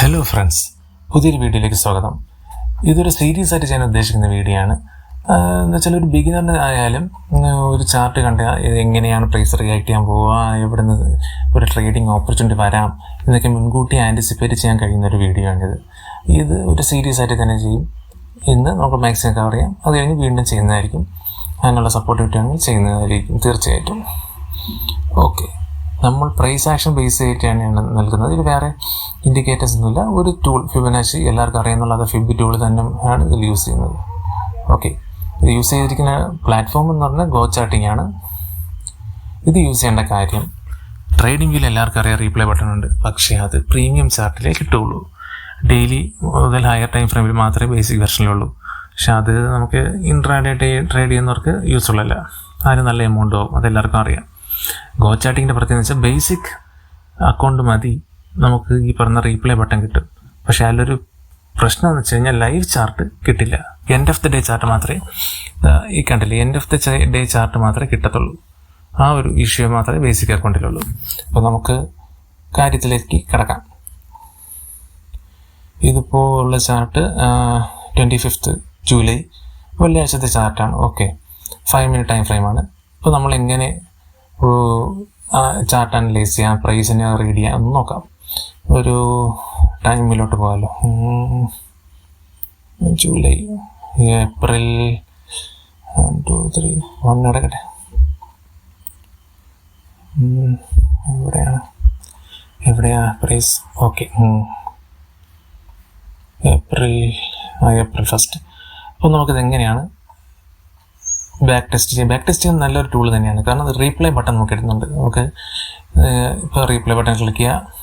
Hello friends, പുതിയൊരു വീഡിയോയിലേക്ക് സ്വാഗതം. ഇതൊരു സീരീസ് ആയിട്ട് ചെയ്യാൻ ഉദ്ദേശിക്കുന്ന വീഡിയോ ആണ്. എന്ന് വെച്ചാൽ ഒരു ബിഗിനറിന് ആയാലും ഒരു ചാർട്ട് കണ്ട എങ്ങനെയാണ് പ്രൈസ് റിയാക്ട് ചെയ്യാൻ പോവുക, എവിടെ നിന്ന് ഒരു ട്രേഡിംഗ് ഓപ്പർച്യൂണിറ്റി വരാം എന്നൊക്കെ മുൻകൂട്ടി ആൻറ്റിസിപ്പേറ്റ് ചെയ്യാൻ കഴിയുന്ന ഒരു വീഡിയോ ആണിത്. ഇത് ഒരു സീരീസ് ആയിട്ട് തന്നെ ചെയ്യും. ഇന്ന് നമുക്ക് മാക്സിമം കവർ ചെയ്യാം, അത് കഴിഞ്ഞ് വീണ്ടും ചെയ്യുന്നതായിരിക്കും. അതിനുള്ള സപ്പോർട്ട് കിട്ടുകയാണെങ്കിൽ ചെയ്യുന്നതായിരിക്കും തീർച്ചയായിട്ടും. ഓക്കെ, നമ്മൾ പ്രൈസ് ആക്ഷൻ ബേസ് ചെയ്തിട്ടാണ് നൽകുന്നത്. ഇത് വേറെ ഇൻഡിക്കേറ്റേഴ്സ് ഒന്നുമില്ല. ഒരു ടൂൾ ഫിബൊനാച്ചി എല്ലാവർക്കും അറിയാമെന്നുള്ള ഫിബ് ടൂൾ തന്നെ ആണ് ഇതിൽ യൂസ് ചെയ്യുന്നത്. ഓക്കെ, ഇത് യൂസ് ചെയ്തിരിക്കുന്ന പ്ലാറ്റ്ഫോം എന്ന് പറഞ്ഞാൽ ഗോ ചാർട്ടിംഗ് ആണ്. ഇത് യൂസ് ചെയ്യേണ്ട കാര്യം, ട്രേഡിംഗ് വ്യൂവിൽ എല്ലാവർക്കും അറിയാം റീപ്ലേ ബട്ടൺ ഉണ്ട്, പക്ഷേ അത് പ്രീമിയം ചാർട്ടിലേ കിട്ടുകയുള്ളൂ. ഡെയിലി മുതൽ ഹയർ ടൈം ഫ്രെയിമിൽ മാത്രമേ ബേസിക് വെർഷനിലുള്ളൂ. പക്ഷെ അത് നമുക്ക് ഇൻട്രാഡേ ട്രേഡ് ചെയ്യുന്നവർക്ക് യൂസ്ഫുൾ അല്ല. അതിന് നല്ല എമൗണ്ട് ആവും, അതെല്ലാവർക്കും അറിയാം. ഗോ ചാർട്ടിങ്ങിൻ്റെ പ്രത്യേകത വെച്ചാൽ ബേസിക് അക്കൗണ്ട് മതി നമുക്ക് ഈ പറഞ്ഞ റീപ്ലേ ബട്ടൺ കിട്ടും. പക്ഷേ അതിലൊരു പ്രശ്നം എന്ന് വെച്ച് കഴിഞ്ഞാൽ ലൈവ് ചാർട്ട് കിട്ടില്ല. End of the day chart മാത്രമേ ഈ കണ്ടില്ലേ, end of the day chart മാത്രമേ കിട്ടത്തുള്ളൂ. ആ ഒരു ഇഷ്യൂ മാത്രമേ ബേസിക് അക്കൗണ്ടിലുള്ളൂ. അപ്പോൾ നമുക്ക് കാര്യത്തിലേക്ക് കിടക്കാം. ഇതിപ്പോൾ ഉള്ള ചാർട്ട് 25 ജൂലൈ വെള്ളിയാഴ്ചത്തെ ചാർട്ടാണ്. ഓക്കെ, 5 മിനിറ്റ് ടൈം ഫ്രെയിമാണ്. ഇപ്പോൾ നമ്മൾ എങ്ങനെ ചാർട്ട് അനലൈസ് ചെയ്യാം, പ്രൈസിനെ റീഡ് ചെയ്യാം എന്ന് നോക്കാം. ഒരു ടൈമിലോട്ട് പോകാമല്ലോ. ജൂലൈ, ഏപ്രിൽ 1 2 3 1 കിടക്കട്ടെ. എവിടെയാ പ്രൈസ്? Okay, April 1. അപ്പോൾ നമുക്കിത് എങ്ങനെയാണ് ബാക്ക് ടെസ്റ്റ് ചെയ്യാം. ബാക്ക് ടെസ്റ്റ് ചെയ്യാൻ നല്ലൊരു ടൂൾ തന്നെയാണ്, കാരണം അത് റീപ്ലേ ബട്ടൺ നമുക്ക് ഇടുന്നുണ്ട്. നമുക്ക് ഇപ്പോൾ റീപ്ലേ ബട്ടൺ ക്ലിക്ക് ചെയ്യുക,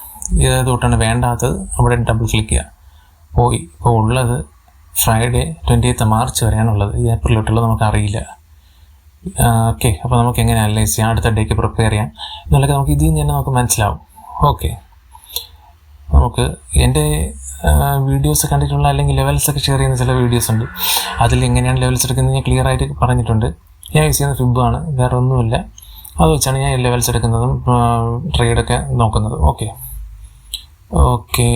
ഏതൊട്ടാണ് വേണ്ടാത്തത് അവിടെ ഡബിൾ ക്ലിക്ക് ചെയ്യുക. പോയി ഇപ്പോൾ ഉള്ളത് ഫ്രൈഡേ 20th മാർച്ച് വരെയാണുള്ളത്. ഈ ഏപ്രിലോട്ടുള്ളത് നമുക്കറിയില്ല. ഓക്കെ, അപ്പോൾ നമുക്ക് എങ്ങനെ അനലൈസ് ചെയ്യാം, അടുത്ത ഡേക്ക് പ്രിപ്പയർ ചെയ്യാം എന്നുള്ളതൊക്കെ നമുക്ക് ഇതിൽ നിന്ന് തന്നെ നമുക്ക് മനസ്സിലാവും. ഓക്കെ, നമുക്ക് എൻ്റെ വീഡിയോസ് കണ്ടിട്ടുള്ള അല്ലെങ്കിൽ ലെവൽസൊക്കെ ഷെയർ ചെയ്യുന്ന ചില വീഡിയോസ് ഉണ്ട്. അതിൽ എങ്ങനെയാണ് ലെവൽസ് എടുക്കുന്നത് ഞാൻ ക്ലിയർ ആയിട്ട് പറഞ്ഞിട്ടുണ്ട്. ഞാൻ യൂസ് ചെയ്യുന്ന ഫിബാണ്, വേറെ ഒന്നുമില്ല. അത് വെച്ചാണ് ഞാൻ ലെവൽസ് എടുക്കുന്നതും ട്രേഡൊക്കെ നോക്കുന്നതും. ഓക്കെ,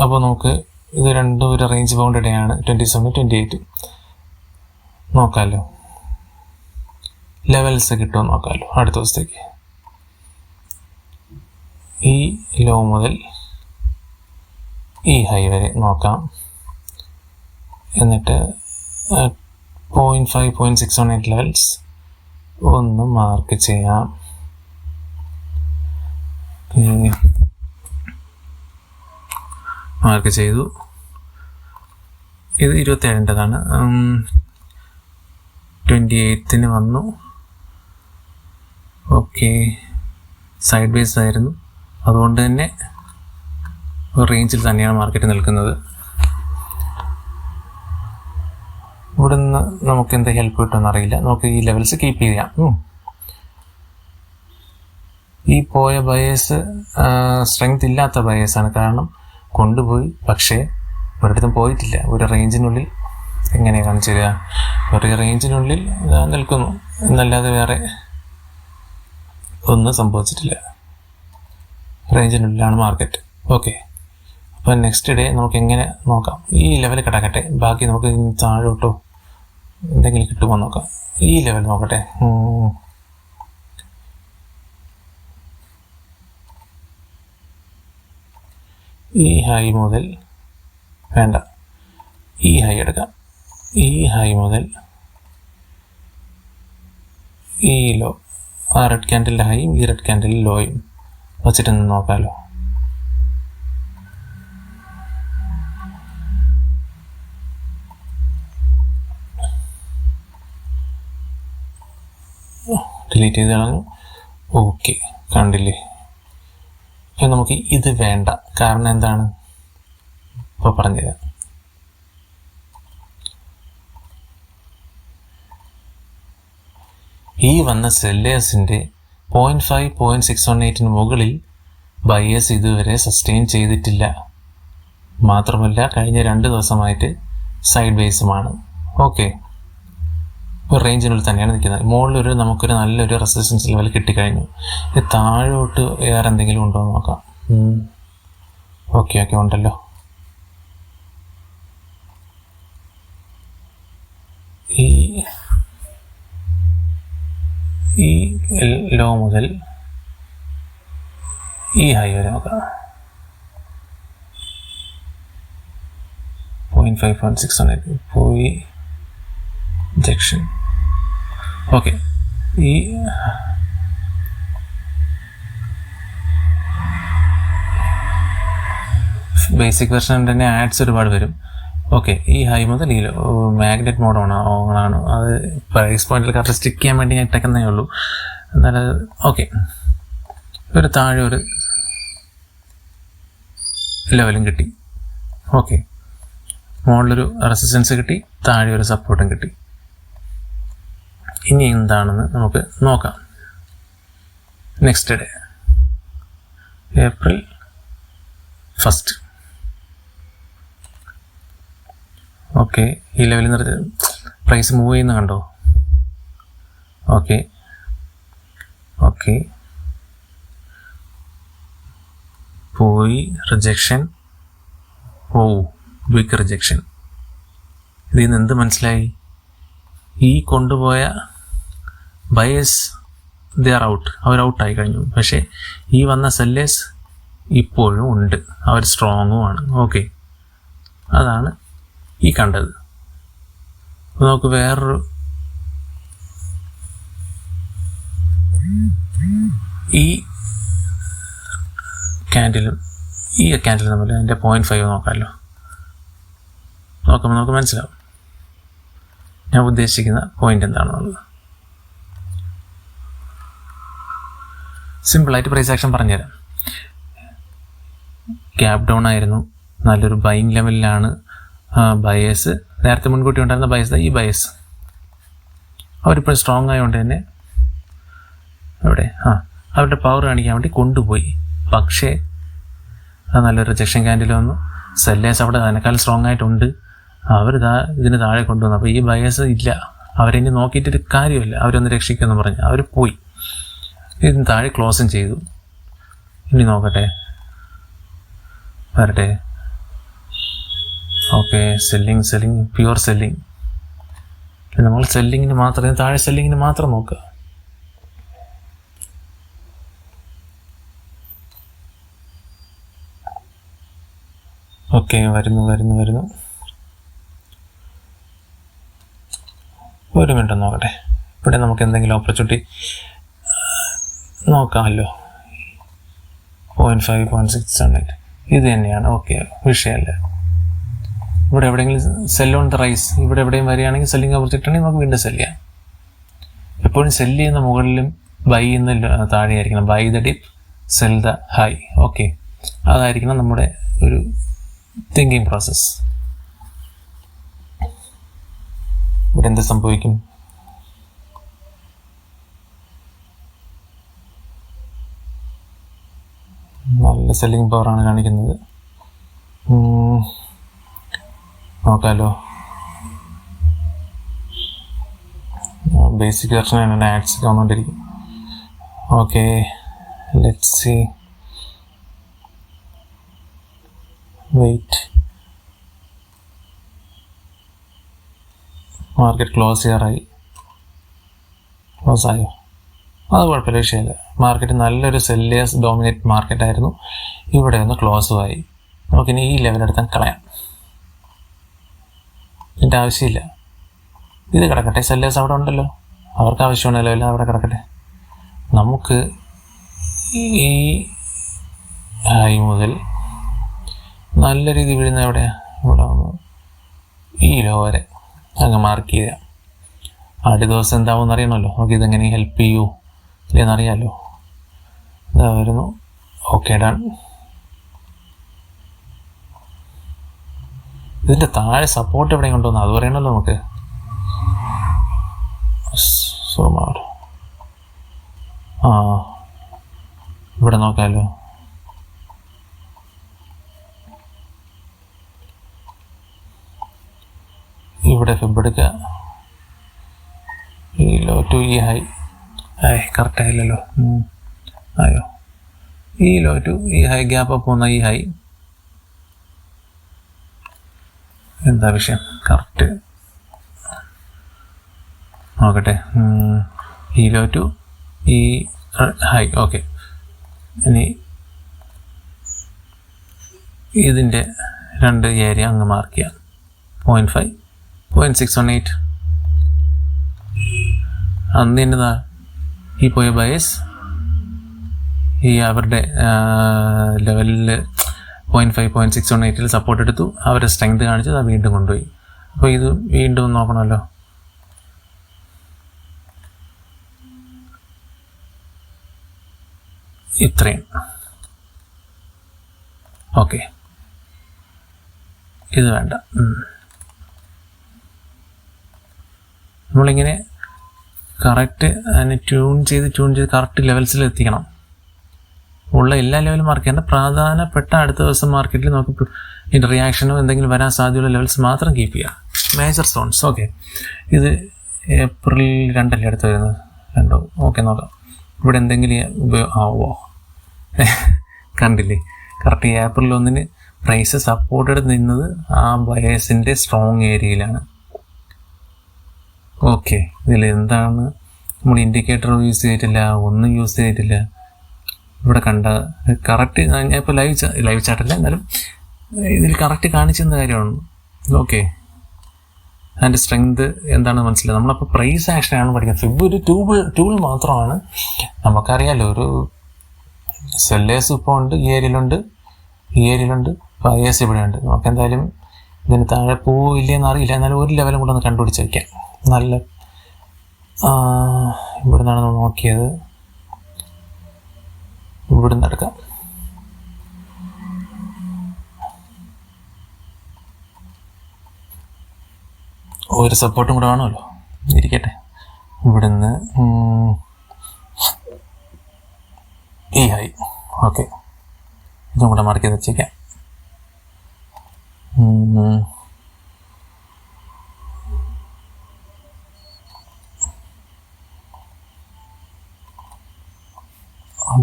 അപ്പോൾ നമുക്ക് ഇത് രണ്ടും ഒരു റേഞ്ച് ബൗണ്ടഡ് ആണ്. 27 28 നോക്കാമല്ലോ. ലെവൽസ് കിട്ടുമോ നോക്കാമല്ലോ അടുത്ത ദിവസത്തേക്ക്. ഈ ലോ മുതൽ ഈ ഹൈ വരെ നോക്കാം. എന്നിട്ട് 0.5 0.618 ലെവൽസ് ഒന്ന് മാർക്ക് ചെയ്യാം. മാർക്ക് ചെയ്തു. ഇത് 27-ൻ്റെതാണ്. 28-ന് വന്നു. ഓക്കെ, സൈഡ് ബേസ് ആയിരുന്നു, അതുകൊണ്ട് തന്നെ റേഞ്ചിൽ തന്നെയാണ് മാർക്കറ്റ് നിൽക്കുന്നത്. ഇവിടെ നിന്ന് നമുക്ക് എന്താ ഹെൽപ്പ് കിട്ടുമെന്ന് അറിയില്ല. നമുക്ക് ഈ ലെവൽസ് കീപ്പ് ചെയ്യാം. ഈ പോയ ബയേഴ്സ് സ്ട്രെങ്ത് ഇല്ലാത്ത ബയേഴ്സാണ്, കാരണം കൊണ്ടുപോയി പക്ഷേ ഒരിടത്തും പോയിട്ടില്ല. ഒരു റേഞ്ചിനുള്ളിൽ എങ്ങനെയാണ് കാണിച്ചു തരിക, ഒരു റേഞ്ചിനുള്ളിൽ നിൽക്കുന്നു എന്നല്ലാതെ വേറെ ഒന്നും സംഭവിച്ചിട്ടില്ല. റേഞ്ചിനുള്ളിലാണ് മാർക്കറ്റ്. ഓക്കെ, അപ്പോൾ നെക്സ്റ്റ് ഡേ നമുക്ക് എങ്ങനെ നോക്കാം. ഈ ലെവൽ കിടക്കട്ടെ, ബാക്കി നമുക്ക് താഴോട്ടോ എന്തെങ്കിലും കിട്ടുമോ നോക്കാം. ഈ ലെവൽ നോക്കട്ടെ. ഈ ഹൈ മുതൽ വേണ്ട, ഈ ഹൈ എടുക്കാം. ഈ ഹൈ മുതൽ ഈ ലോ, ആ റെഡ് ക്യാൻഡലിൻ്റെ ഹൈയും ഈ റെഡ് ക്യാൻഡലിൽ ലോയും വച്ചിട്ടൊന്ന് നോക്കാമല്ലോ. ഡിലീറ്റ് ചെയ്ത് കളഞ്ഞു. ഓക്കെ, കണ്ടില്ലേ. ഇപ്പം നമുക്ക് ഇത് വേണ്ട, കാരണം എന്താണ് ഇപ്പോൾ പറഞ്ഞുതരാം. ഈ വന്ന സെല്ലേഴ്സിൻ്റെ 0.5 0.618 മുകളിൽ ബയേഴ്സ് ഇതുവരെ സസ്റ്റെയിൻ ചെയ്തിട്ടില്ല. മാത്രമല്ല കഴിഞ്ഞ 2 ദിവസമായിട്ട് സൈഡ് ബേസുമാണ്. ഓക്കെ, ഒരു റേഞ്ചിനുള്ളിൽ തന്നെയാണ് നിൽക്കുന്നത്. മുകളിലൊരു നമുക്കൊരു നല്ലൊരു റെസിസ്റ്റൻസ് ലെവൽ കിട്ടിക്കഴിഞ്ഞു. ഇത് താഴോട്ട് വേറെ എന്തെങ്കിലും ഉണ്ടോ എന്ന് നോക്കാം. ഓക്കെ ഉണ്ടല്ലോ. ഈ ലോ മുതൽ ഈ ഹൈ വരെ നോക്കാം. 0.5.600 പോയി ജംഗ്ഷൻ. ഓക്കെ, ഈ ബേസിക് വെർഷൻ തന്നെ ആഡ്സ് ഒരുപാട് വരും. ഓക്കെ, ഈ ഹൈ മുതൽ ഈ മാഗ്നറ്റ് മോഡാണ് ഓണാണ്. അത് പ്രൈസ് പോയിന്റിൽ കറക്റ്റ് സ്റ്റിക്ക് ചെയ്യാൻ വേണ്ടി ഞാൻ ഇട്ടേക്കുന്നേ ഉള്ളൂ. എന്നാലും ഓക്കെ, ഒരു താഴെ ഒരു ലെവലും കിട്ടി. ഓക്കെ, മുകളിലൊരു റെസിസ്റ്റൻസ് കിട്ടി, താഴെ ഒരു സപ്പോർട്ടും കിട്ടി. ഇനി എന്താണെന്ന് നമുക്ക് നോക്കാം. Next day April 1st. Okay, ഈ ലെവലിൽ നിന്ന് പ്രൈസ് മൂവ് ചെയ്യുന്ന കണ്ടോ? ഓക്കെ ഓക്കെ, പോയി റിജക്ഷൻ. ഓ, ബിഗ് റിജക്ഷൻ. ഇതിൽ നിന്ന് എന്ത് മനസ്സിലായി? ഈ കൊണ്ടുപോയ ബയേഴ്സ് ദേ ആർ ഔട്ട്, അവർ ഔട്ടായി കഴിഞ്ഞു. പക്ഷേ ഈ വന്ന സെല്ലേഴ്സ് ഇപ്പോഴും ഉണ്ട്, അവർ സ്ട്രോങ്ങുമാണ്. ഓക്കെ, അതാണ് ഈ കണ്ടത്. നമുക്ക് വേറൊരു ഈ ക്യാൻഡിലും ഈ ക്യാൻഡിലും തമ്മിൽ അതിൻ്റെ 0.5 നോക്കാമല്ലോ. നോക്കുമ്പോൾ നമുക്ക് മനസ്സിലാവും ഞാൻ ഉദ്ദേശിക്കുന്ന പോയിന്റ് എന്താണെന്നുള്ളത്. സിമ്പിളായിട്ട് പ്രൈസ് ആക്ഷൻ പറഞ്ഞുതരാം. ഗ്യാപ് ഡൗൺ ആയിരുന്നു, നല്ലൊരു ബൈയിങ് ലെവലിലാണ് ബയേഴ്സ്. നേരത്തെ മുൻകൂട്ടി ഉണ്ടായിരുന്ന ബയേഴ്സ്, ഈ ബയേഴ്സ് അവരിപ്പോൾ സ്ട്രോങ് ആയതുകൊണ്ട് തന്നെ അവിടെ അവരുടെ പവർ കാണിക്കാൻ വേണ്ടി കൊണ്ടുപോയി. പക്ഷേ അത് നല്ലൊരു റിജക്ഷൻ ക്യാൻഡിൽ വന്നു. സെല്ലേഴ്സ് അവിടെ അതിനേക്കാൾ സ്ട്രോങ് ആയിട്ടുണ്ട്, അവർ ഇതിന് താഴെ കൊണ്ടുവന്നു. അപ്പോൾ ഈ ബയേഴ്സ് ഇല്ല, അവരിനി നോക്കിയിട്ടൊരു കാര്യമില്ല, അവരൊന്ന് രക്ഷിക്കുമെന്ന് പറഞ്ഞ് അവർ പോയി. ഇതിന് താഴെ ക്ലോസും ചെയ്തു. ഇനി നോക്കട്ടെ, വരട്ടെ. Okay, selling pure selling. നമ്മൾ സെല്ലിങ്ങിന് മാത്രം, താഴെ സെല്ലിങ്ങിന് മാത്രം നോക്കുക. ഓക്കെ, വരുന്നു. ഒരു മിനിറ്റ് നോക്കട്ടെ. ഇവിടെ നമുക്ക് എന്തെങ്കിലും ഓപ്പർച്യൂണിറ്റി നോക്കാമല്ലോ. 0.5, 0.600 ഇത് തന്നെയാണ്. ഓക്കെ, വിഷയമല്ല. ഇവിടെ എവിടെയെങ്കിലും സെൽ ഓൺ ദ റൈസ്, ഇവിടെ എവിടെയും വരികയാണെങ്കിൽ സെല്ലിങ് ഓപ്പർച്യൂണിറ്റി ആണെങ്കിൽ നമുക്ക് വീണ്ടും സെല് ചെയ്യാം. എപ്പോഴും സെല് ചെയ്യുന്ന മുകളിലും ബൈ ചെയ്യുന്ന താഴെയായിരിക്കണം. Buy the dip, sell the high. Okay, അതായിരിക്കണം നമ്മുടെ ഒരു തിങ്കിങ് പ്രോസസ്. ഇവിടെ എന്ത് സംഭവിക്കും? നല്ല സെല്ലിംഗ് പവറാണ് കാണിക്കുന്നത്. നോക്കാമല്ലോ. ബേസിക് വെർഷൻ ആഡ്സ് വന്നുകൊണ്ടിരിക്കും. Okay, let's see. Wait, market close ചെയ്യാറായി. ക്ലോസ് ആയോ? അത് കുഴപ്പമില്ല, വിഷയമില്ല. മാർക്കറ്റ് നല്ലൊരു സെല്ലേഴ്സ് ഡോമിനേറ്റ് മാർക്കറ്റായിരുന്നു. ഇവിടെ ഒന്ന് ക്ലോസും ആയി. നമുക്കിനി ഈ ലെവലെടുത്താൽ കളയാം, ഇതിൻ്റെ ആവശ്യമില്ല. ഇത് കിടക്കട്ടെ, സെല്ലേഴ്സ് അവിടെ ഉണ്ടല്ലോ, അവർക്ക് ആവശ്യമാണ് ലെവൽ, അവിടെ കിടക്കട്ടെ. നമുക്ക് ഈ ഹൈ മുതൽ നല്ല രീതിയിൽ വീഴുന്ന എവിടെയാണ്? ഇവിടെ വന്ന് ഈ ലോ വരെ അങ്ങ് മാർക്ക് ചെയ്യാം. അടുത്ത ദിവസം എന്താവുമെന്ന് അറിയണമല്ലോ. നമുക്ക് ഇതെങ്ങനെ ഹെൽപ്പ് ചെയ്യൂ ഇല്ലെന്നറിയാമല്ലോ. ഇതാ വരുന്നു. Okay, done. ഇതിൻ്റെ താഴെ സപ്പോർട്ട് എവിടെയും കൊണ്ടുവന്നു അത് പറയണമല്ലോ നമുക്ക്. ഇവിടെ നോക്കാമല്ലോ. ഇവിടെ ഫിബ് എടുക്കുക. ഈ ലോ ടു ഈ ഹൈ. കറക്റ്റ് ആയില്ലല്ലോ. ആയോ? ഈ ലോ ടു ഈ ഹൈ ഗ്യാപ്പ് പോകുന്ന ഈ ഹൈ എന്താ വിഷയം? കറക്റ്റ് നോക്കട്ടെ. ഈ ലോ ടു ഈ ഹൈ. ഓക്കെ, ഇനി ഇതിൻ്റെ 2 ഏരിയ അങ്ങ് മാർക്ക് ചെയ്യാം. 0.5, 0.618. അന്ന് എന്നതാ ഈ പോയ ബയസ് ഈ അവരുടെ ലെവലിൽ 0.5, 0.618 സപ്പോർട്ട് എടുത്തു. അവരുടെ സ്ട്രെങ്ത് കാണിച്ചത് അത് വീണ്ടും കൊണ്ടുപോയി. അപ്പോൾ ഇത് വീണ്ടും നോക്കണമല്ലോ. ഇത്രയും. ഓക്കെ, ഇത് വേണ്ട. നമ്മളിങ്ങനെ കറക്റ്റ് അതിനെ ട്യൂൺ ചെയ്ത് കറക്റ്റ് ലെവൽസിൽ എത്തിക്കണം. ഉള്ള എല്ലാ ലെവലും മാർക്ക് ചെയ്യേണ്ട, പ്രധാനപ്പെട്ട അടുത്ത ദിവസം മാർക്കറ്റിൽ നമുക്ക് ഇതിൻ്റെ റിയാക്ഷനോ എന്തെങ്കിലും വരാൻ സാധ്യതയുള്ള ലെവൽസ് മാത്രം കീപ്പ് ചെയ്യുക. Major stones. ഓക്കെ, ഇത് ഏപ്രിൽ 2 അടുത്ത് വരുന്നത്. 2. ഓക്കെ, നോക്കാം. ഇവിടെ എന്തെങ്കിലും കണ്ടില്ലേ, കറക്റ്റ് ഏപ്രിൽ 1 പ്രൈസ് സപ്പോർട്ടഡ് നിന്നത് ആ ബയേഴ്സിൻ്റെ സ്ട്രോങ് ഏരിയയിലാണ്. ഓക്കെ, ഇതിൽ എന്താണ് നമ്മൾ ഇൻഡിക്കേറ്റർ യൂസ് ചെയ്തിട്ടില്ല, ഒന്നും യൂസ് ചെയ്തിട്ടില്ല. ഇവിടെ കണ്ട കറക്റ്റ് ഞാൻ ഇപ്പോൾ ലൈവ് ചാർട്ടല്ല, എന്നാലും ഇതിൽ കറക്റ്റ് കാണിച്ചെന്ന കാര്യമാണ്. ഓക്കെ, അതിൻ്റെ സ്ട്രെങ്ത് എന്താണെന്ന് മനസ്സിലായി. നമ്മളപ്പോൾ പ്രൈസ് ആക്ഷനാണ് പഠിക്കുന്നത്. ഫിബ് ഒരു ടൂൾ മാത്രമാണ്. നമുക്കറിയാമല്ലോ, ഒരു സെല്ലേഴ്സ് ഇപ്പോൾ ഉണ്ട്, ഈ ഏരിയയിലുണ്ട്, ബയേഴ്സ് ഇവിടെയുണ്ട്. നമുക്ക് എന്തായാലും ഇതിന് താഴെ പോവില്ലെന്ന് അറിയില്ല, എന്നാലും ഒരു ലെവലും കൂടെ ഒന്ന് കണ്ടുപിടിച്ച് വയ്ക്കാം. നല്ല ഇവിടെ നിന്നാണ് നോക്കിയത്, ഇവിടെ നിന്ന് എടുക്കാം. ഒരു സപ്പോർട്ടും കൂടെ വേണമല്ലോ, ഇരിക്കട്ടെ. ഇവിടുന്ന് ഈ ഹൈ. ഓക്കെ, ഇതും കൂടെ മാർക്ക് ചെയ്ത് വെച്ചേക്കാം.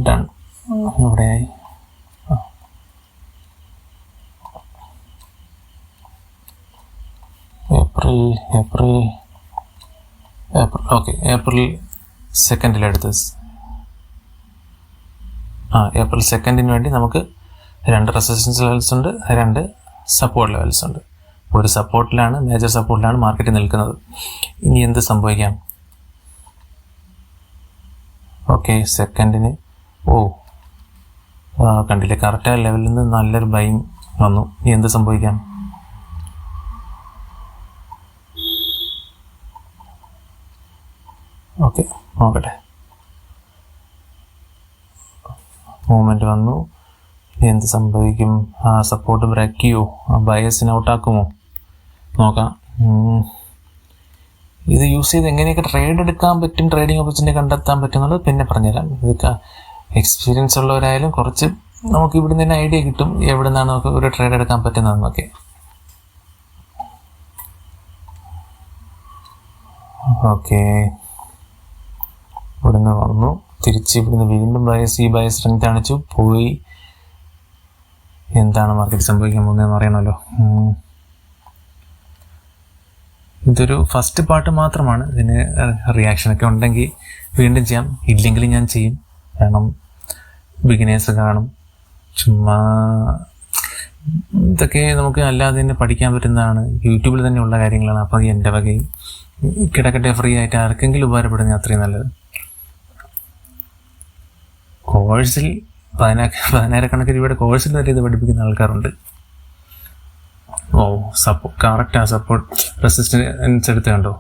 ഡൺ. എവിടെയായി? ഏപ്രിൽ ഓക്കെ, ഏപ്രിൽ 2 എടുത്തത്. ഏപ്രിൽ 2 വേണ്ടി നമുക്ക് 2 റെസിസ്റ്റൻസ് ലെവൽസ് ഉണ്ട്, 2 സപ്പോർട്ട് ലെവൽസ് ഉണ്ട്. ഒരു സപ്പോർട്ടിലാണ്, മേജർ സപ്പോർട്ടിലാണ് മാർക്കറ്റ് നിൽക്കുന്നത്. ഇനി എന്ത് സംഭവിക്കാം? ഓക്കെ, 2 കണ്ടില്ലേ, കറക്റ്റ് ലെവലിൽ നിന്ന് നല്ലൊരു ബൈങ് വന്നു. ഇനി എന്ത് സംഭവിക്കാം? ഓക്കെ, നോക്കട്ടെ. മൂവ്മെൻറ്റ് വന്നു. ഇനി എന്ത് സംഭവിക്കും? ആ സപ്പോർട്ട് ബ്രേക്ക് ചെയ്യുമോ? ആ ബയേഴ്സിനെ ഔട്ടാക്കുമോ? നോക്കാം. ഇത് യൂസ് ചെയ്ത് എങ്ങനെയൊക്കെ ട്രേഡ് എടുക്കാൻ പറ്റും, ട്രേഡിംഗ് ഓപ്പർച്യൂണിറ്റി കണ്ടെത്താൻ പറ്റും എന്നുള്ളത് പിന്നെ പറഞ്ഞുതരാം. ഇതൊക്കെ എക്സ്പീരിയൻസ് ഉള്ളവരായാലും കുറച്ച് നമുക്ക് ഇവിടുന്ന് തന്നെ ഐഡിയ കിട്ടും എവിടെ നിന്നാണ് നമുക്ക് ഒരു ട്രേഡ് എടുക്കാൻ പറ്റുന്നതെന്നൊക്കെ. ഓക്കെ, ഇവിടുന്ന് വന്നു, തിരിച്ച് ഇവിടുന്ന് വീണ്ടും ബയസ്, ഈ ബയസ് സ്ട്രെങ്ത് കാണിച്ചു, പോയി. എന്താണ് മാർക്കറ്റ് സംഭവിക്കാൻ പോകുന്നതെന്ന് അറിയണമല്ലോ. ഇതൊരു ഫസ്റ്റ് പാർട്ട് മാത്രമാണ്. ഇതിന് റിയാക്ഷനൊക്കെ ഉണ്ടെങ്കിൽ വീണ്ടും ചെയ്യാം, ഇല്ലെങ്കിൽ ഞാൻ ചെയ്യും. കാരണം ബിഗിനേഴ്സ് കാണും. ചുമ്മാ ഇതൊക്കെ നമുക്ക് അല്ലാതെ തന്നെ പഠിക്കാൻ പറ്റുന്നതാണ്, യൂട്യൂബിൽ തന്നെ ഉള്ള കാര്യങ്ങളാണ്. അപ്പോൾ എൻ്റെ വകയും കിടക്കട്ടെ, ഫ്രീ ആയിട്ട് ആർക്കെങ്കിലും ഉപകാരപ്പെടുന്ന അത്രയും നല്ലത്. കോഴ്സിൽ 10,000 ഇവിടെ കോഴ്സിൽ തന്നെ ഇത് പഠിപ്പിക്കുന്ന ആൾക്കാരുണ്ട്. കറക്റ്റ് ആ സപ്പോർട്ട് റെസിസ്റ്റൻസ് എടുത്ത് കണ്ടോ.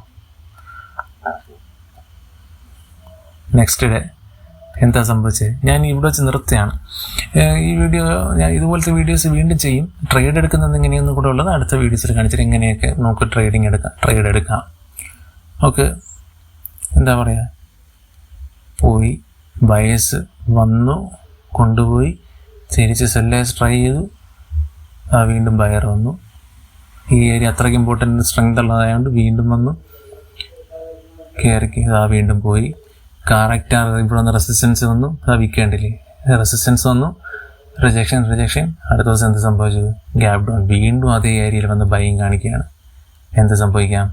നെക്സ്റ്റ് ഡേ എന്താ സംഭവിച്ചത്? ഞാൻ ഇവിടെ വെച്ച് നിർത്തുകയാണ് ഈ വീഡിയോ. ഞാൻ ഇതുപോലത്തെ വീഡിയോസ് വീണ്ടും ചെയ്യും. ട്രേഡ് എടുക്കുന്നത് എങ്ങനെയൊന്നും കൂടെ ഉള്ളത് അടുത്ത വീഡിയോസിൽ കാണിച്ചിട്ട് എങ്ങനെയൊക്കെ നമുക്ക് ട്രേഡ് എടുക്കാം. നമുക്ക് എന്താ പറയുക, പോയി ബയേഴ്സ് വന്നു, കൊണ്ടുപോയി തിരിച്ച് സെല്ലേഴ്സ് ട്രൈ ചെയ്തു, വീണ്ടും ബയർ വന്നു. ഈ ഏരിയ അത്രയ്ക്ക് ഇമ്പോർട്ടൻ്റ് സ്ട്രെങ്ത് ഉള്ളതായതുകൊണ്ട് വീണ്ടും വന്നു, കയറി വീണ്ടും പോയി. കറക്റ്റ് ഇവിടെ വന്ന് റെസിസ്റ്റൻസ് വന്നു, വിൽക്കേണ്ടില്ലേ, റെസിസ്റ്റൻസ് വന്നു, റിജക്ഷൻ. അടുത്ത ദിവസം എന്ത് സംഭവിച്ചു? Gap down. വീണ്ടും അതേ ഏരിയയിൽ വന്ന് ബൈയിങ് കാണിക്കുകയാണ്. എന്ത് സംഭവിക്കാം?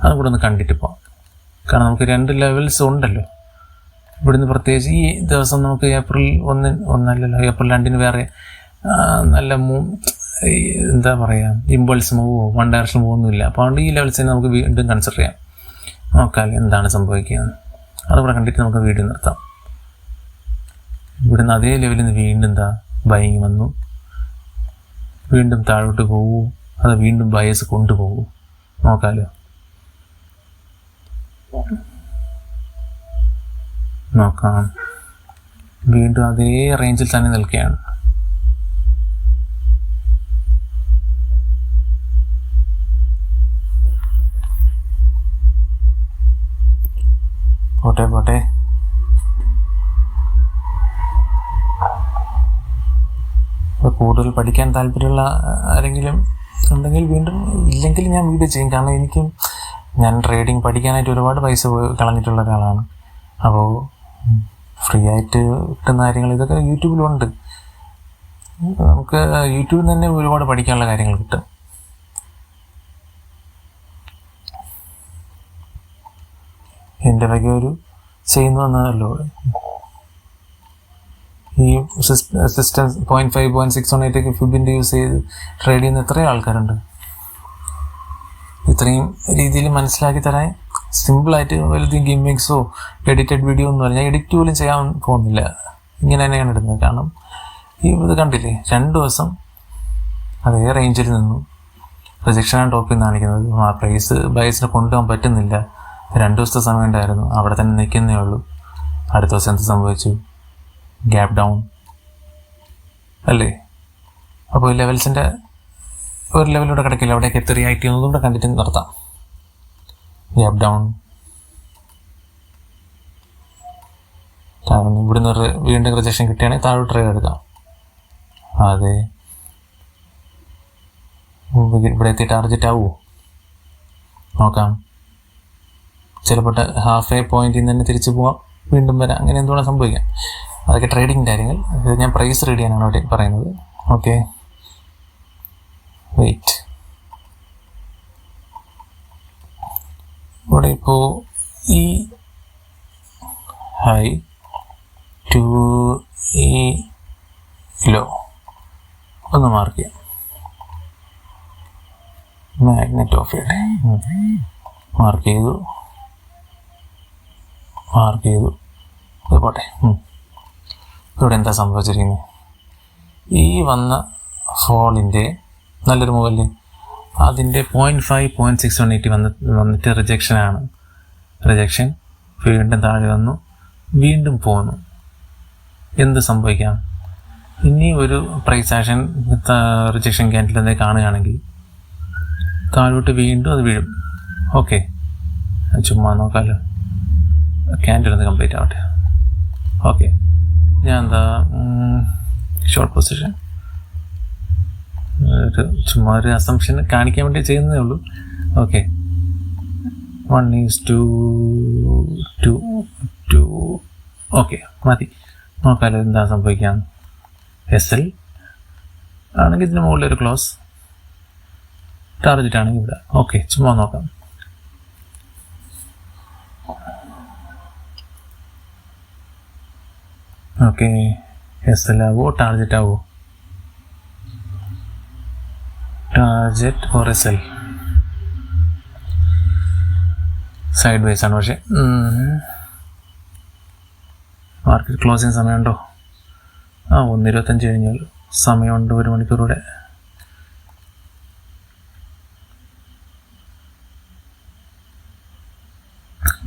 അതും കൂടെ ഒന്ന് കണ്ടിട്ട് പോവാം. കാരണം നമുക്ക് 2 ലെവൽസ് ഉണ്ടല്ലോ. ഇവിടുന്ന് പ്രത്യേകിച്ച് ഈ ദിവസം നമുക്ക് ഏപ്രിൽ 1 ഏപ്രിൽ 2 വേറെ നല്ല എന്താ പറയുക, ഇമ്പൾസ് മൂവോ വൺ ഡയറക്ഷൻ മൂവൊന്നുമില്ല. അപ്പോൾ അതുകൊണ്ട് ഈ ലെവൽസ് തന്നെ നമുക്ക് വീണ്ടും കൺസിഡർ ചെയ്യാം. നോക്കാം എന്താണ് സംഭവിക്കുന്നത്. അതുകൂടെ കണ്ടിട്ട് നമുക്ക് വീഡിയോ നിർത്താം. ഇവിടുന്ന് അതേ ലെവലിൽ നിന്ന് വീണ്ടും ബൈങ് വന്നു, വീണ്ടും താഴോട്ട് പോകൂ, അത് വീണ്ടും ബയസ് കൊണ്ടുപോകൂ. നോക്കാമല്ലോ. നോക്കാം, വീണ്ടും അതേ റേഞ്ചിൽ തന്നെ നിൽക്കുകയാണ്. പോട്ടെ ഇപ്പോൾ കൂടുതൽ പഠിക്കാൻ താല്പര്യമുള്ള ആരെങ്കിലും ഉണ്ടെങ്കിൽ വീണ്ടും, ഇല്ലെങ്കിൽ ഞാൻ വീഡിയോ ചെയ്യും. കാരണം ഞാൻ ട്രേഡിങ് പഠിക്കാനായിട്ട് ഒരുപാട് പൈസ കളഞ്ഞിട്ടുള്ള ഒരാളാണ്. അപ്പോൾ ഫ്രീ ആയിട്ട് കിട്ടുന്ന കാര്യങ്ങൾ ഇതൊക്കെ യൂട്യൂബിലുണ്ട്. നമുക്ക് യൂട്യൂബിൽ തന്നെ ഒരുപാട് പഠിക്കാനുള്ള കാര്യങ്ങൾ കിട്ടും. എൻ്റെ വക ഒരു ചെയ്യുന്നു എന്നല്ലോ. ഈ സിസ്റ്റം 0.5 0.618 ഫിബിൻ്റെ യൂസ് ചെയ്ത് ട്രേഡ് ചെയ്യുന്ന എത്രയും ആൾക്കാരുണ്ട്. ഇത്രയും രീതിയിൽ മനസ്സിലാക്കി തരാൻ സിമ്പിളായിട്ട് വലുതും ഗിമ്മിക്സോ എഡിറ്റഡ് വീഡിയോ എന്ന് പറഞ്ഞാൽ എഡിറ്റ് പോലും ചെയ്യാൻ പോകുന്നില്ല. ഇങ്ങനെ തന്നെയാണ് ഇടുന്നത്. കാരണം ഇത് കണ്ടില്ലേ, 2 ദിവസം അതേ റേഞ്ചിൽ നിന്നു. റിജക്ഷനാണ് ടോപ്പിൽ നിന്ന് കാണിക്കുന്നത്. ആ പ്രൈസ് ബയസിനെ കൊണ്ടുപോകാൻ പറ്റുന്നില്ല. 2 ദിവസത്തെ സമയം ഉണ്ടായിരുന്നു, അവിടെ തന്നെ നിൽക്കുന്നേ ഉള്ളൂ. അടുത്ത ദിവസം എന്ത് സംഭവിച്ചു? ഗ്യാപ്പ് ഡൗൺ അല്ലേ? അപ്പോൾ ലെവൽസിൻ്റെ ഒരു ലെവലിലൂടെ കിടക്കില്ല. അവിടേക്ക് എത്ര റിയാക്ട് ചെയ്യുന്നതും കൂടെ കണ്ടിട്ട് നിർത്താം. ഗ്യാപ്പ് ഡൗൺ താഴ്ന്നു. ഇവിടുന്ന് വീണ്ടും റിജക്ഷൻ കിട്ടുകയാണെങ്കിൽ താഴോട്ട് ട്രേഡ് എടുക്കാം. അതെ, ഇവിടെ എത്തി ടാർജറ്റ് ആവുമോ നോക്കാം. ചിലപ്പോൾ ഹാഫ് എ പോയിന്റിൽ നിന്ന് തന്നെ തിരിച്ചു പോവാം, വീണ്ടും വരാം, അങ്ങനെ എന്തുകൊണ്ട് സംഭവിക്കാം. അതൊക്കെ ട്രേഡിങ് കാര്യങ്ങൾ. ഇത് ഞാൻ പ്രൈസ് റീഡ് ചെയ്യാനാണ് അവിടെ പറയുന്നത്. Okay, wait. ഇവിടെ ഇപ്പോൾ ഈ ഹൈ ടു ഈ ലോ ഒന്ന് മാർക്ക് ചെയ്യാം. മാഗ്നറ്റ് ഓഫ് ചെയ്യട്ടെ. മാർക്ക് ചെയ്തു. ഇത് പോട്ടെ. ഇവിടെ എന്താ സംഭവിച്ചിരിക്കുന്നത്? ഈ വന്ന ഫോളിൻ്റെ നല്ലൊരു മൂവല്ലേ, അതിൻ്റെ 0.5 0.618 വന്നിട്ട് റിജക്ഷനാണ്. റിജക്ഷൻ വീണ്ടും താഴെ വന്നു, വീണ്ടും പോന്നു. എന്ത് സംഭവിക്കാം? ഇനി ഒരു പ്രൈസ് ആക്ഷൻ റിജക്ഷൻ ക്യാൻഡിൽ എന്തെങ്കിലും കാണുകയാണെങ്കിൽ താഴോട്ട് വീണ്ടും അത് വീഴും. ഓക്കെ, ചുമ്മാ നോക്കാമല്ലോ. ക്യാൻഡിൽ ഒന്ന് കംപ്ലീറ്റ് ആവട്ടെ. ഓക്കെ, ഞാൻ ഷോർട്ട് പൊസിഷൻ ചുമ്മാ ഒരു അസംഷൻ കാണിക്കാൻ വേണ്ടി ചെയ്യുന്നതേ ഉള്ളൂ. ഓക്കെ, 1:2. ഓക്കെ, മതി. നോക്കാമല്ലോ എന്താ സംഭവിക്കാം. SL ആണെങ്കിൽ ഇതിന് മുകളിലൊരു ക്ലോസ്, ടാർജറ്റ് ആണെങ്കിൽ ഇവിടെ. ഓക്കെ, ചുമ്മാ നോക്കാം. ഓക്കെ, SL ആവോ ടാർജറ്റ് ആവോ? Target or SL? Side vice ആണ്. പക്ഷേ മാർക്കറ്റ് ക്ലോസിങ് സമയമുണ്ടോ? 1:25 കഴിഞ്ഞാൽ സമയമുണ്ട്, 1 മണിക്കൂറൂടെ.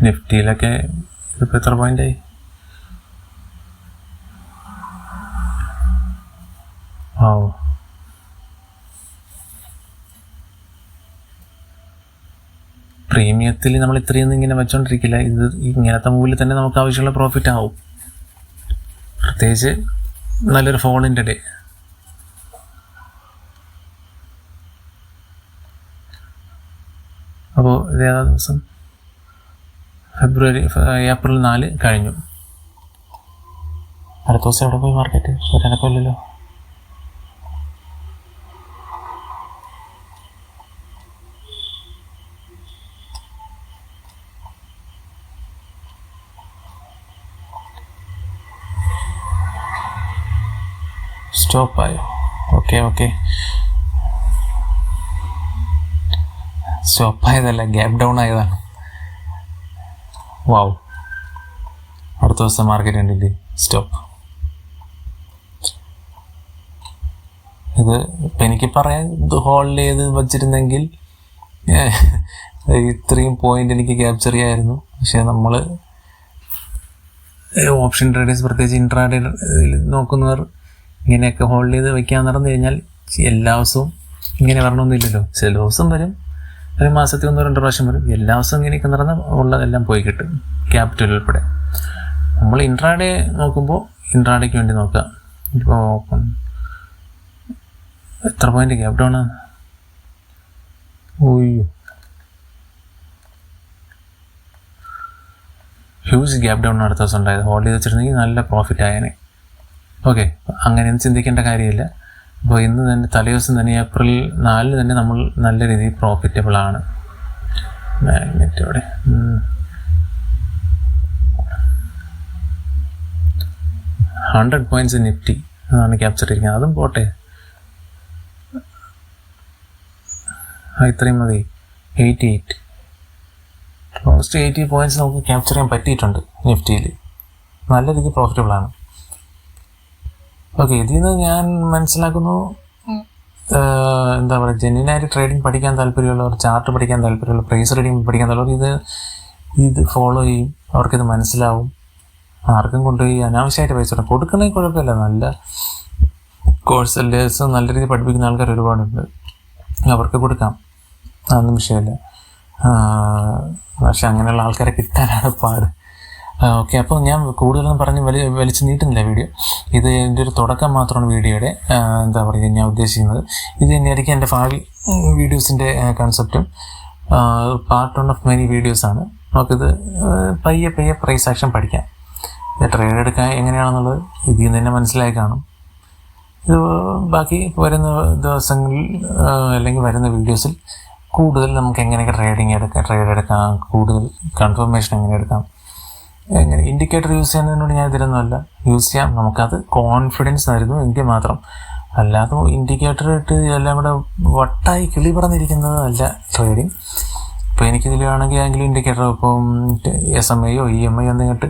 നിഫ്റ്റിയിലൊക്കെ ഇതിപ്പോൾ എത്ര പോയിൻ്റായി? പ്രീമിയത്തിൽ നമ്മൾ ഇത്രയൊന്നും ഇങ്ങനെ വെച്ചോണ്ടിരിക്കില്ല. ഇത് ഇങ്ങനത്തെ മൂവിൽ തന്നെ നമുക്ക് ആവശ്യമുള്ള പ്രോഫിറ്റ് ആവും, പ്രത്യേകിച്ച് നല്ലൊരു ഫോളിൻ്റെ ഡേ. അപ്പോൾ ഇത് ഏതാ ദിവസം? ഏപ്രിൽ 4 കഴിഞ്ഞു. അടുത്ത ദിവസം എവിടെ പോയി മാർക്കറ്റ്? ഒരനക്കമില്ലല്ലോ. സ്റ്റോപ്പായോ? ഓക്കെ സ്റ്റോപ്പായതല്ല, ഗ്യാപ്പ് ഡൗൺ ആയതാണ്. വാവ്, അടുത്ത ദിവസം മാർക്കറ്റ് കണ്ടില്ലേ സ്റ്റോപ്പ്. ഇത് ഇപ്പം എനിക്ക് പറയാൻ ഇത് ഹോൾഡ് ചെയ്ത് വച്ചിരുന്നെങ്കിൽ ഇത്രയും പോയിന്റ് എനിക്ക് ക്യാപ്ചർ ചെയ്യാമായിരുന്നു. പക്ഷെ നമ്മൾ ഓപ്ഷൻ ട്രേഡേഴ്സ്, പ്രത്യേകിച്ച് ഇൻട്രാഡേ നോക്കുന്നവർ ഇങ്ങനെയൊക്കെ ഹോൾഡ് ചെയ്ത് വയ്ക്കാൻ നടന്നു കഴിഞ്ഞാൽ എല്ലാ ദിവസവും ഇങ്ങനെ വരണമെന്നില്ലല്ലോ. ചില ദിവസം വരും, ഒരു മാസത്തിൽ 1-2 പ്രാവശ്യം വരും. എല്ലാ ദിവസവും ഇങ്ങനെയൊക്കെ നടന്നാൽ ഉള്ളതെല്ലാം പോയി കിട്ടും, ക്യാപിറ്റൽ ഉൾപ്പെടെ. നമ്മൾ ഇൻട്രാഡേ നോക്കുമ്പോൾ ഇൻട്രാഡേക്ക് വേണ്ടി നോക്കാം. ഇപ്പോൾ ഓപ്പൺ എത്ര പോയിന്റ് ഗ്യാപ്പ് ഡൗൺ ആണ്? ഓയ്യോ, ഹ്യൂജ് ഗ്യാപ്പ് ഡൗൺ അടുത്ത ദിവസം ഉണ്ടായത്. ഹോൾഡ് ചെയ്ത് വെച്ചിരുന്നെങ്കിൽ നല്ല പ്രോഫിറ്റ് ആയേനെ. ഓക്കെ, അങ്ങനെയൊന്നും ചിന്തിക്കേണ്ട കാര്യമില്ല. അപ്പോൾ ഇന്ന് തന്നെ തലേദിവസം തന്നെ April 4 തന്നെ നമ്മൾ നല്ല രീതിയിൽ പ്രോഫിറ്റബിൾ ആണ്. മാഗ്നറ്റ് അവിടെ 100 പോയിന്റ്സ് നിഫ്റ്റി അതാണ് ക്യാപ്ചർ ചെയ്തിരിക്കുന്നത്. അതും പോട്ടെ, ഇത്രയും മതി. 88 ഓൾമോസ്റ്റ് 80 പോയിന്റ്സ് നമുക്ക് ക്യാപ്ചർ ചെയ്യാൻ പറ്റിയിട്ടുണ്ട് നിഫ്റ്റിയിൽ. നല്ല രീതിയിൽ പ്രോഫിറ്റബിൾ ആണ്. ഓക്കെ, ഇതിൽ നിന്ന് ഞാൻ മനസ്സിലാക്കുന്നു, എന്താ പറയുക, ജെന്യുനായിട്ട് ട്രേഡിംഗ് പഠിക്കാൻ താല്പര്യമുള്ളവർ, ചാർട്ട് പഠിക്കാൻ താല്പര്യമുള്ളവർ, പ്രൈസ് റീഡിംഗ് പഠിക്കാൻ താല്പര്യമുള്ളവർ ഇത് ഫോളോ ചെയ്യും. അവർക്കിത് മനസ്സിലാവും. ആർക്കും കൊണ്ടുപോയി അനാവശ്യമായിട്ട് പൈസ കൊടുക്കണമെങ്കിൽ കുഴപ്പമില്ല. നല്ല കോഴ്സ് സെല്ലേഴ്സ്, നല്ല രീതിയിൽ പഠിപ്പിക്കുന്ന ആൾക്കാർ ഒരുപാടുണ്ട്, അവർക്ക് കൊടുക്കാം, അതൊന്നും വിഷയമില്ല. പക്ഷെ അങ്ങനെയുള്ള ആൾക്കാരെ കിട്ടാനാണ് പാട്. ഓക്കെ, അപ്പോൾ ഞാൻ കൂടുതലൊന്നും പറഞ്ഞ് വലിച്ചു നീട്ടുന്നില്ല വീഡിയോ. ഇത് എൻ്റെ ഒരു തുടക്കം മാത്രമാണ് വീഡിയോയുടെ. എന്താ പറയുക, ഞാൻ ഉദ്ദേശിക്കുന്നത് ഇത് തന്നെയായിരിക്കും എൻ്റെ ഭാവി വീഡിയോസിൻ്റെ കൺസെപ്റ്റും. പാർട്ട് 1 ഓഫ് മെനി വീഡിയോസാണ്. നമുക്കിത് പയ്യെ പ്രൈസ് ആക്ഷൻ പഠിക്കാം. ട്രേഡ് എടുക്കാൻ എങ്ങനെയാണെന്നുള്ളത് ഇതിൽ നിന്ന് തന്നെ മനസ്സിലായി കാണും. ഇത് ബാക്കി വരുന്ന ദിവസങ്ങളിൽ അല്ലെങ്കിൽ വരുന്ന വീഡിയോസിൽ കൂടുതൽ നമുക്ക് എങ്ങനെയൊക്കെ ട്രേഡ് എടുക്കാം, കൂടുതൽ കൺഫർമേഷൻ എങ്ങനെ എടുക്കാം, എങ്ങനെ ഇൻഡിക്കേറ്റർ യൂസ് ചെയ്യുന്നതിനോട് ഞാൻ ഇതിലൊന്നുമല്ല. യൂസ് ചെയ്യാം, നമുക്കത് കോൺഫിഡൻസ് ആയിരുന്നു എങ്കിൽ മാത്രം. അല്ലാതെ ഇൻഡിക്കേറ്റർ ഇട്ട് എല്ലാം കൂടെ വട്ടായി കിളി പറഞ്ഞിരിക്കുന്നത് അല്ല ട്രേഡിങ്. ഇപ്പോൾ എനിക്കിതിൽ വേണമെങ്കിൽ ആണെങ്കിലും ഇൻഡിക്കേറ്റർ ഇപ്പം SMAയോ EMI എന്നിട്ട്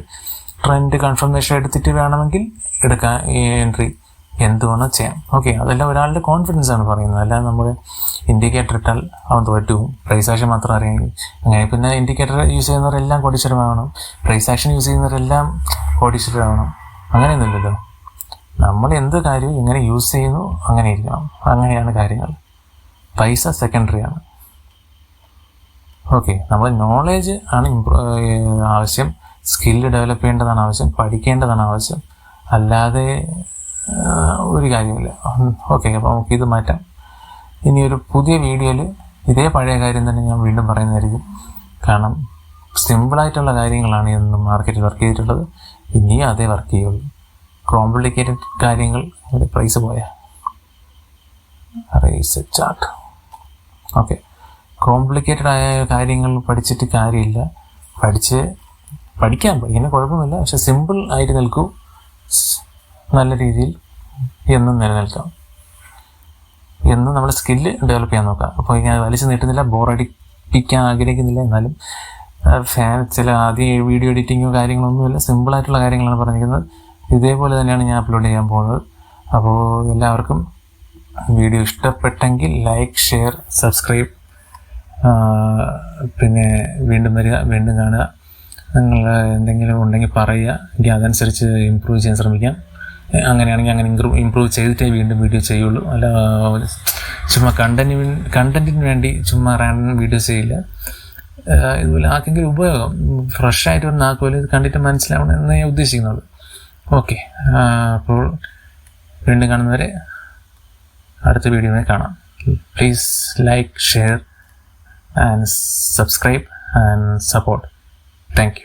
ട്രെൻഡ് കൺഫർമേഷൻ എടുത്തിട്ട് വേണമെങ്കിൽ എടുക്കാം, എൻട്രി എന്ത് വേണോ ചെയ്യാം. ഓക്കെ, അതെല്ലാം ഒരാളുടെ കോൺഫിഡൻസ് ആണ് പറയുന്നത്. അല്ലാതെ നമ്മൾ ഇൻഡിക്കേറ്റർ ഇട്ടാൽ അവൻ തോറ്റു പോകും. പ്രൈസ് ആക്ഷൻ മാത്രം അറിയാമെങ്കിൽ അങ്ങനെ. പിന്നെ ഇൻഡിക്കേറ്റർ യൂസ് ചെയ്യുന്നവരെല്ലാം കോടീശ്വരമാവണം, പ്രൈസ് ആക്ഷൻ യൂസ് ചെയ്യുന്നവരെല്ലാം കോടീശ്വരമാവണം, അങ്ങനെയൊന്നുമില്ലല്ലോ. നമ്മൾ എന്ത് കാര്യവും എങ്ങനെ യൂസ് ചെയ്യുന്നു അങ്ങനെ ഇരിക്കണം. അങ്ങനെയാണ് കാര്യങ്ങൾ. പൈസ സെക്കൻഡറി ആണ്. ഓക്കെ, നമ്മൾ നോളേജ് ആണ് ആവശ്യം, സ്കില്ല് ഡെവലപ്പ് ചെയ്യേണ്ടതാണ് ആവശ്യം, പഠിക്കേണ്ടതാണ് ആവശ്യം, അല്ലാതെ ഒരു കാര്യമില്ല. ഓക്കെ, അപ്പോൾ നമുക്കിത് മാറ്റാം. ഇനിയൊരു പുതിയ വീഡിയോയിൽ ഇതേ പഴയ കാര്യം തന്നെ ഞാൻ വീണ്ടും പറയുന്നതായിരിക്കും. കാരണം സിമ്പിളായിട്ടുള്ള കാര്യങ്ങളാണ് ഇന്ന് മാർക്കറ്റിൽ വർക്ക് ചെയ്തിട്ടുള്ളത്, ഇനിയും അതേ വർക്ക് ചെയ്യുള്ളൂ. കോംപ്ലിക്കേറ്റഡ് കാര്യങ്ങൾ പ്രൈസ് പോയാൽ റേസ് ചാർട്ട്. ഓക്കെ, കോംപ്ലിക്കേറ്റഡ് ആയ കാര്യങ്ങൾ പഠിച്ചിട്ട് കാര്യമില്ല. പഠിക്കാൻ ഇങ്ങനെ കുഴപ്പമില്ല, പക്ഷെ സിമ്പിൾ ആയിട്ട് നിൽക്കൂ, നല്ല രീതിയിൽ എന്നും നിലനിൽക്കാം, എന്നും നമ്മൾ സ്കില്ല് ഡെവലപ്പ് ചെയ്യാൻ നോക്കാം. അപ്പോൾ ഞാൻ വലിച്ചു നീട്ടുന്നില്ല, ബോറടിപ്പിക്കാൻ ആഗ്രഹിക്കുന്നില്ല. എന്നാലും ചില ആദ്യം വീഡിയോ എഡിറ്റിങ്ങോ കാര്യങ്ങളൊന്നുമില്ല, സിമ്പിളായിട്ടുള്ള കാര്യങ്ങളാണ് പറഞ്ഞിരിക്കുന്നത്. ഇതേപോലെ തന്നെയാണ് ഞാൻ അപ്ലോഡ് ചെയ്യാൻ പോകുന്നത്. അപ്പോൾ എല്ലാവർക്കും വീഡിയോ ഇഷ്ടപ്പെട്ടെങ്കിൽ ലൈക്ക്, ഷെയർ, സബ്സ്ക്രൈബ്. പിന്നെ വീണ്ടും വരിക, വീണ്ടും കാണുക. നിങ്ങൾ എന്തെങ്കിലും ഉണ്ടെങ്കിൽ പറയുക, എനിക്ക് അതനുസരിച്ച് ഇമ്പ്രൂവ് ചെയ്യാൻ ശ്രമിക്കാം. അങ്ങനെയാണെങ്കിൽ അങ്ങനെ ഇമ്പ്രൂവ് ചെയ്തിട്ടേ വീണ്ടും വീഡിയോ ചെയ്യുള്ളൂ. അല്ല ചുമ്മാ കണ്ടന്റിന് വേണ്ടി ചുമ്മാ റാൻഡം വീഡിയോസ് ചെയ്യില്ല. ഇതുപോലെ ആർക്കെങ്കിലും ഉപയോഗം, ഫ്രഷായിട്ട് ഒരു നാക്കുപോലെ ഇത് കണ്ടിട്ട് മനസ്സിലാവണം എന്ന് ഞാൻ ഉദ്ദേശിക്കുന്നുള്ളൂ. ഓക്കെ, അപ്പോൾ വീണ്ടും കാണുന്നവരെ അടുത്ത വീഡിയോയിൽ കാണാം. Please like, share and subscribe and support. Thank you.